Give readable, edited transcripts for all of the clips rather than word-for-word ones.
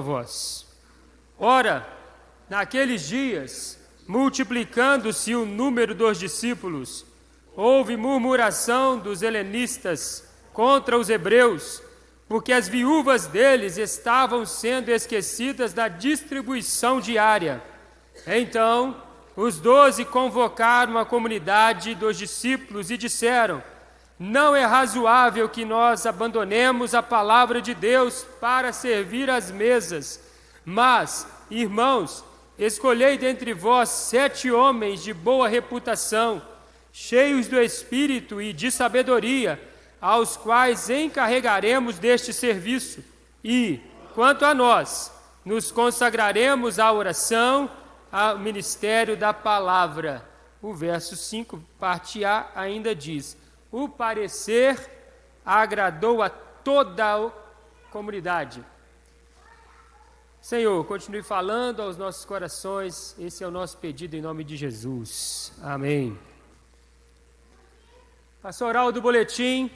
vós. Ora, naqueles dias, multiplicando-se o número dos discípulos, houve murmuração dos helenistas contra os hebreus, porque as viúvas deles estavam sendo esquecidas da distribuição diária. Então, os 12 convocaram a comunidade dos discípulos e disseram: não é razoável que nós abandonemos a palavra de Deus para servir às mesas. Mas, irmãos, escolhei dentre vós 7 homens de boa reputação, cheios do Espírito e de sabedoria, aos quais encarregaremos deste serviço. E, quanto a nós, nos consagraremos à oração, ao ministério da palavra. O verso 5, parte A, ainda diz: o parecer agradou a toda a comunidade. Senhor, continue falando aos nossos corações, esse é o nosso pedido em nome de Jesus. Amém. Pastoral do boletim,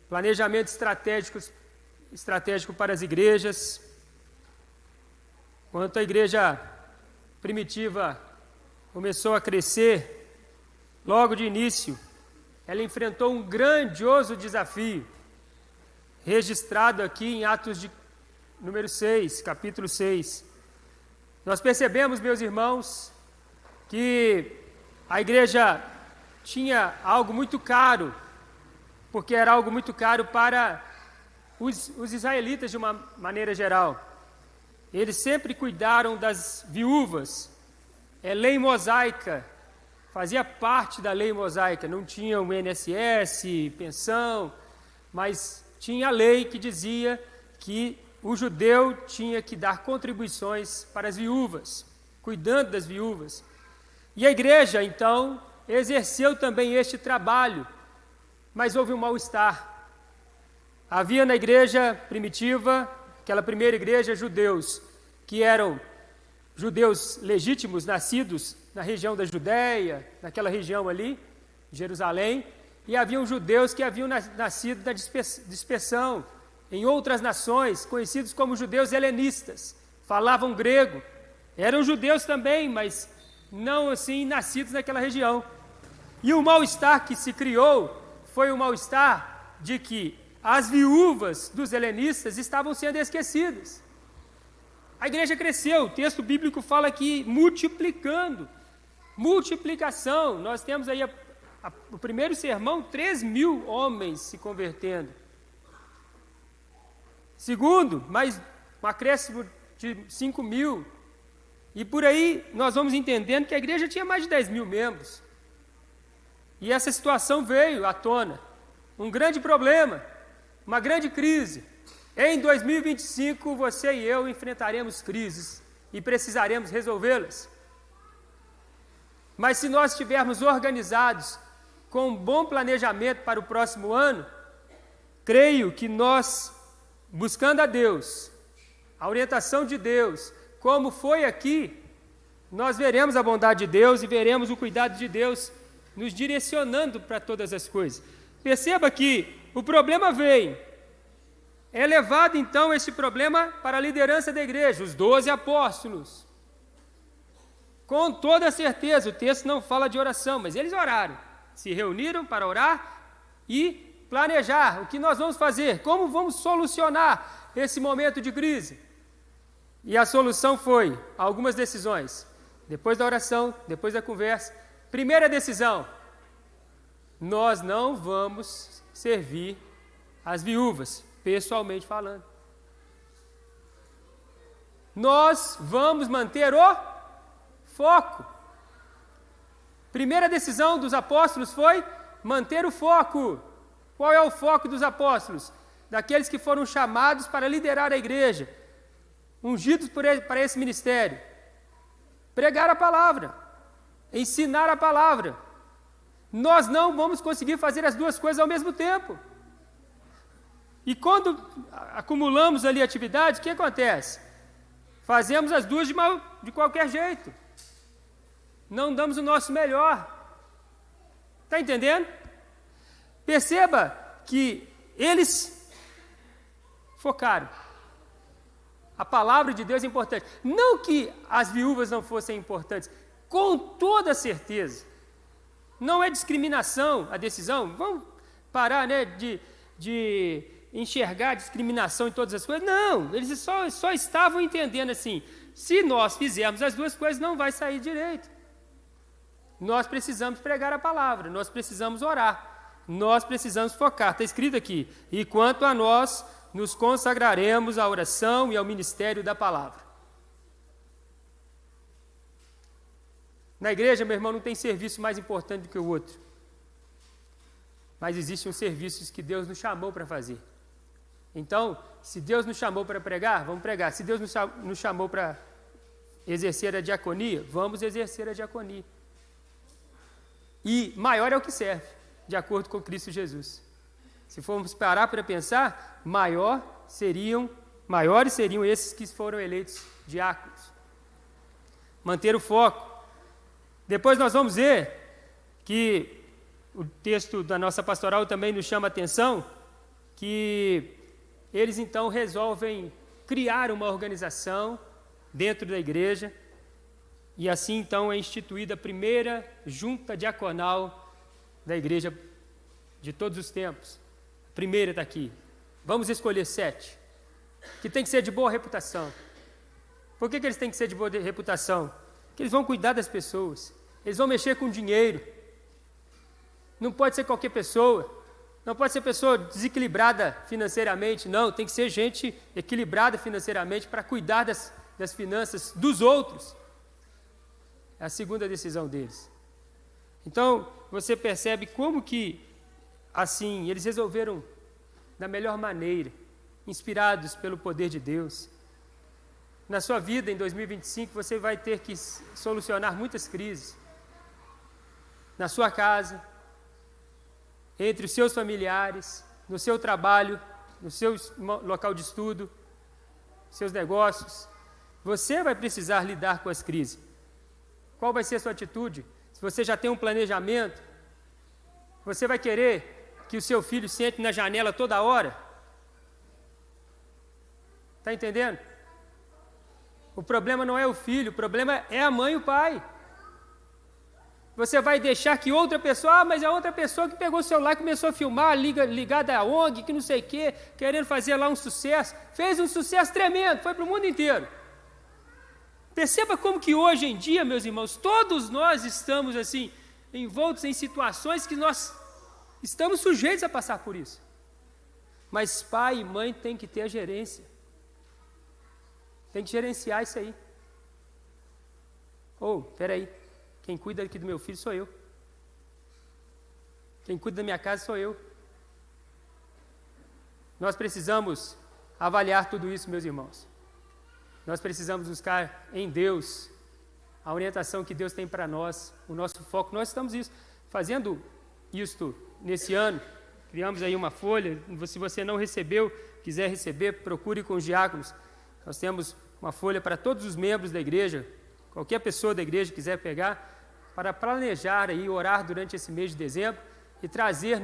planejamento estratégico para as igrejas. Quando a igreja primitiva começou a crescer, logo de início, ela enfrentou um grandioso desafio, registrado aqui em Atos de número 6, capítulo 6. Nós percebemos, meus irmãos, que a igreja tinha algo muito caro, porque era algo muito caro para os israelitas de uma maneira geral. Eles sempre cuidaram das viúvas. É lei mosaica, fazia parte da lei mosaica, não tinha o INSS, pensão, mas tinha a lei que dizia que o judeu tinha que dar contribuições para as viúvas, cuidando das viúvas. E a igreja, então, exerceu também este trabalho, mas houve um mal-estar. Havia na igreja primitiva, aquela primeira igreja, judeus, que eram judeus legítimos, nascidos na região da Judéia, naquela região ali, Jerusalém, e haviam judeus que haviam nascido da dispersão em outras nações, conhecidos como judeus helenistas, falavam grego, eram judeus também, mas não assim nascidos naquela região. E o mal-estar que se criou foi o mal-estar de que as viúvas dos helenistas estavam sendo esquecidas. A igreja cresceu, o texto bíblico fala que multiplicação. Nós temos aí o primeiro sermão, 3.000 homens se convertendo. Segundo, mais um acréscimo de 5.000. E por aí nós vamos entendendo que a igreja tinha mais de 10.000 membros. E essa situação veio à tona. Um grande problema, uma grande crise. Em 2025, você e eu enfrentaremos crises e precisaremos resolvê-las. Mas se nós estivermos organizados, com um bom planejamento para o próximo ano, creio que nós, buscando a Deus, a orientação de Deus, como foi aqui, nós veremos a bondade de Deus e veremos o cuidado de Deus nos direcionando para todas as coisas. Perceba que o problema vem. É levado, então, esse problema para a liderança da igreja, os 12 apóstolos. Com toda certeza, o texto não fala de oração, mas eles oraram, se reuniram para orar e planejar o que nós vamos fazer, como vamos solucionar esse momento de crise. E a solução foi algumas decisões. Depois da oração, depois da conversa, primeira decisão: nós não vamos servir as viúvas, pessoalmente falando. Nós vamos manter o foco. Primeira decisão dos apóstolos foi manter o foco. Qual é o foco dos apóstolos? Daqueles que foram chamados para liderar a igreja, ungidos para esse ministério. Pregar a palavra, ensinar a palavra. Nós não vamos conseguir fazer as duas coisas ao mesmo tempo. E quando acumulamos ali atividades, o que acontece? Fazemos as duas de qualquer jeito. Não damos o nosso melhor. Está entendendo? Perceba que eles focaram. A palavra de Deus é importante. Não que as viúvas não fossem importantes, com toda certeza. Não é discriminação a decisão. Vamos parar, né, de enxergar discriminação em todas as coisas. Não, eles só estavam entendendo assim, se nós fizermos as duas coisas, não vai sair direito. Nós precisamos pregar a palavra, nós precisamos orar, nós precisamos focar. Está escrito aqui, e quanto a nós, nos consagraremos à oração e ao ministério da palavra. Na igreja, meu irmão, não tem serviço mais importante do que o outro. Mas existem os serviços que Deus nos chamou para fazer. Então, se Deus nos chamou para pregar, vamos pregar. Se Deus nos chamou para exercer a diaconia, vamos exercer a diaconia. E maior é o que serve, de acordo com Cristo Jesus. Se formos parar para pensar, maiores seriam esses que foram eleitos diáconos. Manter o foco. Depois nós vamos ver que o texto da nossa pastoral também nos chama a atenção, que eles então resolvem criar uma organização dentro da igreja, e assim então é instituída a primeira junta diaconal da igreja de todos os tempos. A primeira está aqui. Vamos escolher 7, que tem que ser de boa reputação. Por que eles têm que ser de boa reputação? Porque eles vão cuidar das pessoas, eles vão mexer com dinheiro. Não pode ser qualquer pessoa, não pode ser pessoa desequilibrada financeiramente, não, tem que ser gente equilibrada financeiramente para cuidar das finanças dos outros. É a segunda decisão deles. Então, você percebe como que, assim, eles resolveram da melhor maneira, inspirados pelo poder de Deus. Na sua vida, em 2025, você vai ter que solucionar muitas crises. Na sua casa, entre os seus familiares, no seu trabalho, no seu local de estudo, seus negócios. Você vai precisar lidar com as crises. Qual vai ser a sua atitude? Se você já tem um planejamento, você vai querer que o seu filho sente na janela toda hora? Está entendendo? O problema não é o filho, o problema é a mãe e o pai. Você vai deixar que outra pessoa, mas é outra pessoa que pegou o celular e começou a filmar, ligada à ONG, que não sei o quê, querendo fazer lá um sucesso. Fez um sucesso tremendo, foi para o mundo inteiro. Perceba como que hoje em dia, meus irmãos, todos nós estamos assim, envoltos em situações que nós estamos sujeitos a passar por isso. Mas pai e mãe têm que ter a gerência. Tem que gerenciar isso aí. Peraí, quem cuida aqui do meu filho sou eu. Quem cuida da minha casa sou eu. Nós precisamos avaliar tudo isso, meus irmãos. Nós precisamos buscar em Deus a orientação que Deus tem para nós, o nosso foco. Nós estamos fazendo isto nesse ano. Criamos aí uma folha. Se você não recebeu, quiser receber, procure com os diáconos. Nós temos uma folha para todos os membros da igreja, qualquer pessoa da igreja quiser pegar, para planejar e orar durante esse mês de dezembro e trazer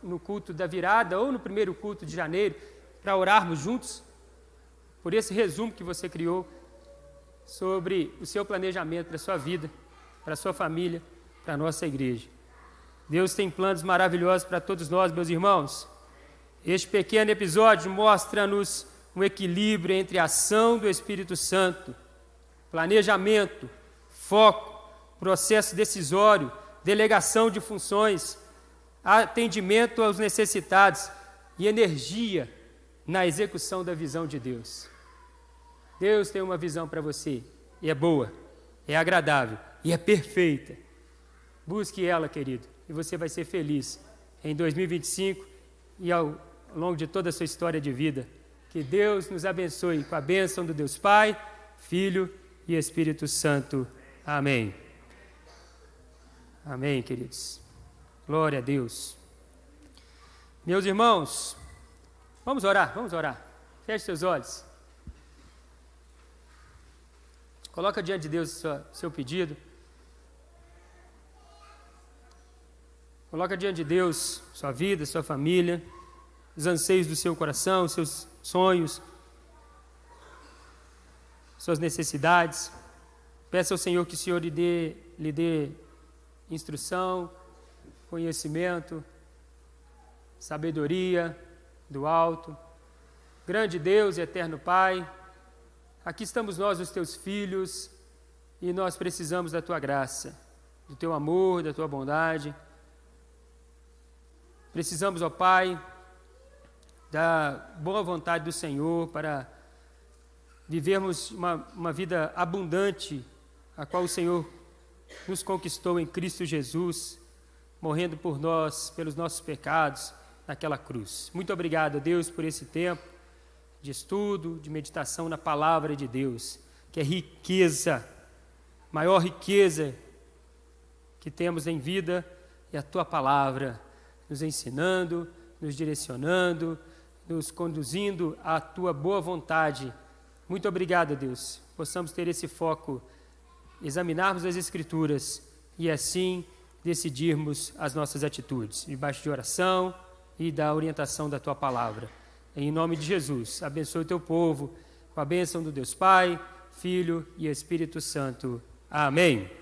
no culto da virada ou no primeiro culto de janeiro, para orarmos juntos por esse resumo que você criou sobre o seu planejamento para a sua vida, para a sua família, para a nossa igreja. Deus tem planos maravilhosos para todos nós, meus irmãos. Este pequeno episódio mostra-nos um equilíbrio entre a ação do Espírito Santo, planejamento, foco, processo decisório, delegação de funções, atendimento aos necessitados e energia na execução da visão de Deus. Deus tem uma visão para você, e é boa, é agradável, e é perfeita. Busque ela, querido, e você vai ser feliz em 2025 e ao longo de toda a sua história de vida. Que Deus nos abençoe com a bênção do Deus Pai, Filho e Espírito Santo. Amém. Amém, queridos. Glória a Deus. Meus irmãos, vamos orar. Feche seus olhos. Coloca diante de Deus seu pedido. Coloca diante de Deus sua vida, sua família, os anseios do seu coração, os seus sonhos. suas necessidades. Peça ao Senhor que o Senhor lhe dê instrução, conhecimento, sabedoria do alto. Grande Deus e eterno Pai, aqui estamos nós, os teus filhos, e nós precisamos da tua graça, do teu amor, da tua bondade. Precisamos, ó Pai, da boa vontade do Senhor para vivermos uma vida abundante, a qual o Senhor nos conquistou em Cristo Jesus, morrendo por nós, pelos nossos pecados, naquela cruz. Muito obrigado, Deus, por esse tempo de estudo, de meditação na palavra de Deus, que é riqueza, maior riqueza que temos em vida, é a tua palavra, nos ensinando, nos direcionando, nos conduzindo à tua boa vontade. Muito obrigado, Deus. Possamos ter esse foco, examinarmos as Escrituras e assim decidirmos as nossas atitudes, debaixo de oração e da orientação da tua palavra. Em nome de Jesus, abençoe o teu povo com a bênção do Deus Pai, Filho e Espírito Santo. Amém.